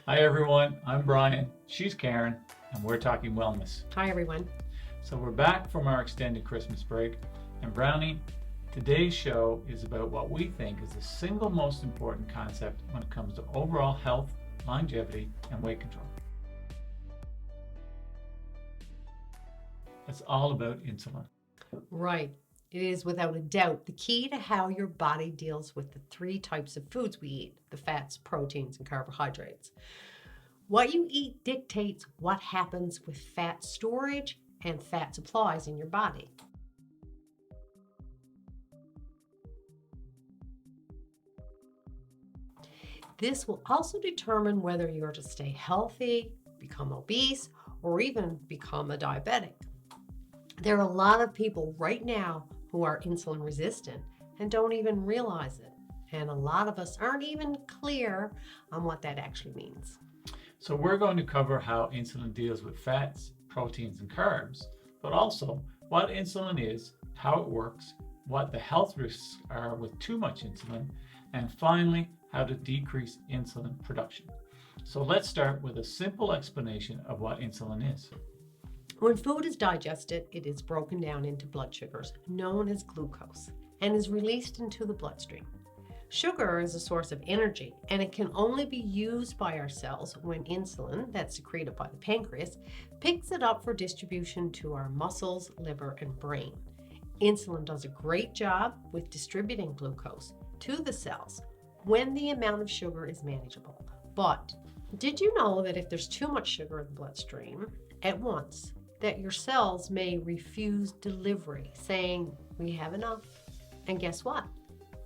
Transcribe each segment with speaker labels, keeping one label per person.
Speaker 1: Hi everyone, I'm Brian, she's Karen, and we're talking wellness.
Speaker 2: Hi everyone.
Speaker 1: So we're back from our extended Christmas break, and Brownie, today's show is about what we think is the single most important concept when it comes to overall health, longevity, and weight control. It's all about insulin.
Speaker 2: Right. It is without a doubt the key to how your body deals with the three types of foods we eat: the fats, proteins, and carbohydrates. What you eat dictates what happens with fat storage and fat supplies in your body. This will also determine whether you're to stay healthy, become obese, or even become a diabetic. There are a lot of people right now who are insulin resistant and don't even realize it. And a lot of us aren't even clear on what that actually means.
Speaker 1: So we're going to cover how insulin deals with fats, proteins, and carbs, but also what insulin is, how it works, what the health risks are with too much insulin, and finally, how to decrease insulin production. So let's start with a simple explanation of what insulin is.
Speaker 2: When food is digested, it is broken down into blood sugars, known as glucose, and is released into the bloodstream. Sugar is a source of energy, and it can only be used by our cells when insulin, that's secreted by the pancreas, picks it up for distribution to our muscles, liver, and brain. Insulin does a great job with distributing glucose to the cells when the amount of sugar is manageable. But did you know that if there's too much sugar in the bloodstream at once, that your cells may refuse delivery, saying, "We have enough"? And guess what?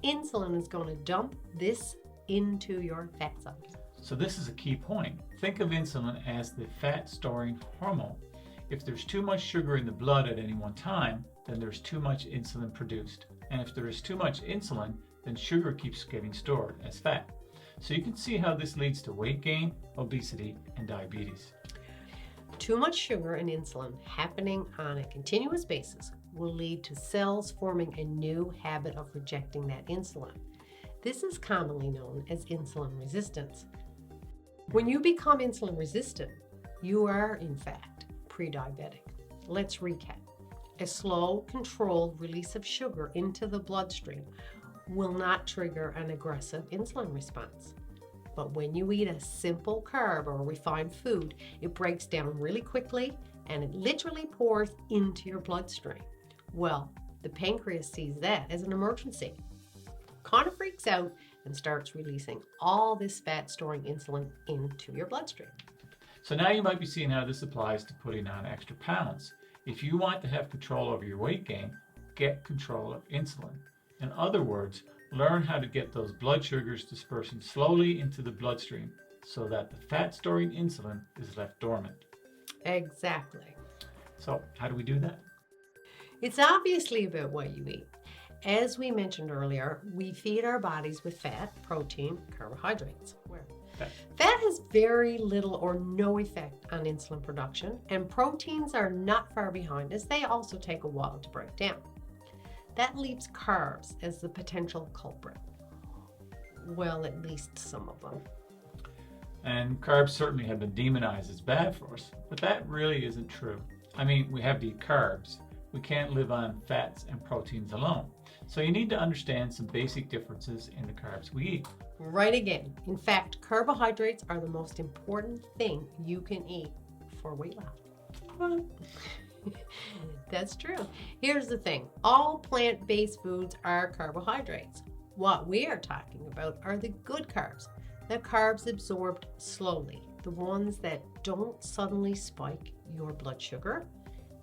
Speaker 2: Insulin is going to dump this into your fat cells.
Speaker 1: So this is a key point. Think of insulin as the fat storing hormone. If there's too much sugar in the blood at any one time, then there's too much insulin produced. And if there is too much insulin, then sugar keeps getting stored as fat. So you can see how this leads to weight gain, obesity, and diabetes.
Speaker 2: Too much sugar and insulin happening on a continuous basis will lead to cells forming a new habit of rejecting that insulin. This is commonly known as insulin resistance. When you become insulin resistant, you are in fact pre-diabetic. Let's recap. A slow, controlled release of sugar into the bloodstream will not trigger an aggressive insulin response. But when you eat a simple carb or refined food, it breaks down really quickly and it literally pours into your bloodstream. Well, the pancreas sees that as an emergency. Kind of freaks out and starts releasing all this fat-storing insulin into your bloodstream.
Speaker 1: So now you might be seeing how this applies to putting on extra pounds. If you want to have control over your weight gain, get control of insulin. In other words, learn how to get those blood sugars dispersing slowly into the bloodstream so that the fat-storing insulin is left dormant.
Speaker 2: Exactly.
Speaker 1: So how do we do that?
Speaker 2: It's obviously about what you eat. As we mentioned earlier, we feed our bodies with fat, protein, carbohydrates. Fat has very little or no effect on insulin production, and proteins are not far behind as they also take a while to break down. That leaves carbs as the potential culprit. Well, at least some of them.
Speaker 1: And carbs certainly have been demonized as bad for us, but that really isn't true. I mean, we have to eat carbs. We can't live on fats and proteins alone. So you need to understand some basic differences in the carbs we eat.
Speaker 2: Right again. In fact, carbohydrates are the most important thing you can eat for weight loss.
Speaker 1: What?
Speaker 2: That's true. Here's the thing. All plant-based foods are carbohydrates. What we are talking about are the good carbs, the carbs absorbed slowly, the ones that don't suddenly spike your blood sugar.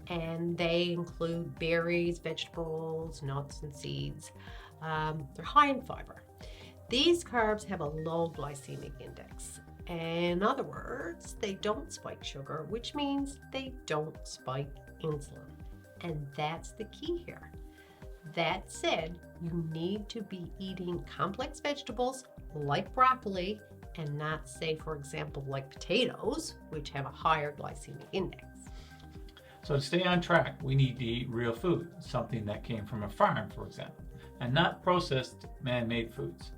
Speaker 2: And they include berries, vegetables, nuts, and seeds. They're high in fiber. These carbs have a low glycemic index. In other words, they don't spike sugar, which means they don't spike insulin. And that's the key here. That said, you need to be eating complex vegetables like broccoli and not, say, for example, like potatoes, which have a higher glycemic index.
Speaker 1: So to stay on track, we need to eat real food, something that came from a farm, for example, and not processed man-made foods.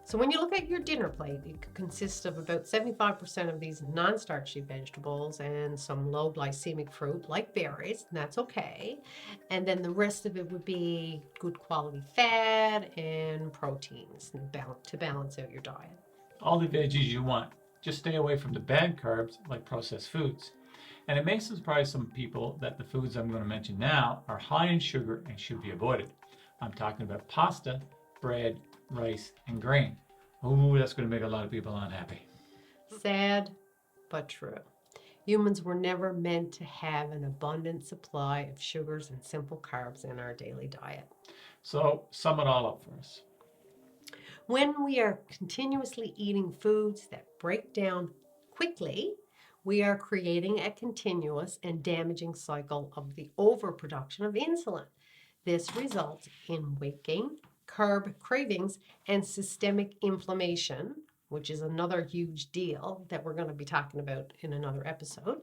Speaker 2: So when you look at your dinner plate, it could consist of about 75% of these non-starchy vegetables and some low glycemic fruit like berries, and that's okay. And then the rest of it would be good quality fat and proteins to balance out your diet.
Speaker 1: All the veggies you want. Just stay away from the bad carbs like processed foods. And it may surprise some people that the foods I'm going to mention now are high in sugar and should be avoided. I'm talking about pasta, bread, rice, and grain. Ooh, that's going to make a lot of people unhappy.
Speaker 2: Sad, but true. Humans were never meant to have an abundant supply of sugars and simple carbs in our daily diet.
Speaker 1: So, sum it all up for us.
Speaker 2: When we are continuously eating foods that break down quickly, we are creating a continuous and damaging cycle of the overproduction of insulin. This results in weight gain, carb cravings, and systemic inflammation, which is another huge deal that we're going to be talking about in another episode.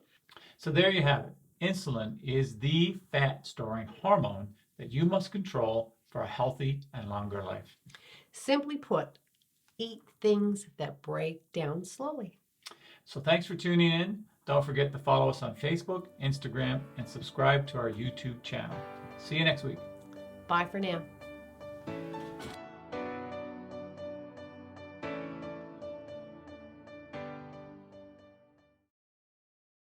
Speaker 1: So, there you have it. Insulin is the fat storing hormone that you must control for a healthy and longer life.
Speaker 2: Simply put, eat things that break down slowly.
Speaker 1: So, thanks for tuning in. Don't forget to follow us on Facebook, Instagram, and subscribe to our YouTube channel. See you next week.
Speaker 2: Bye for now.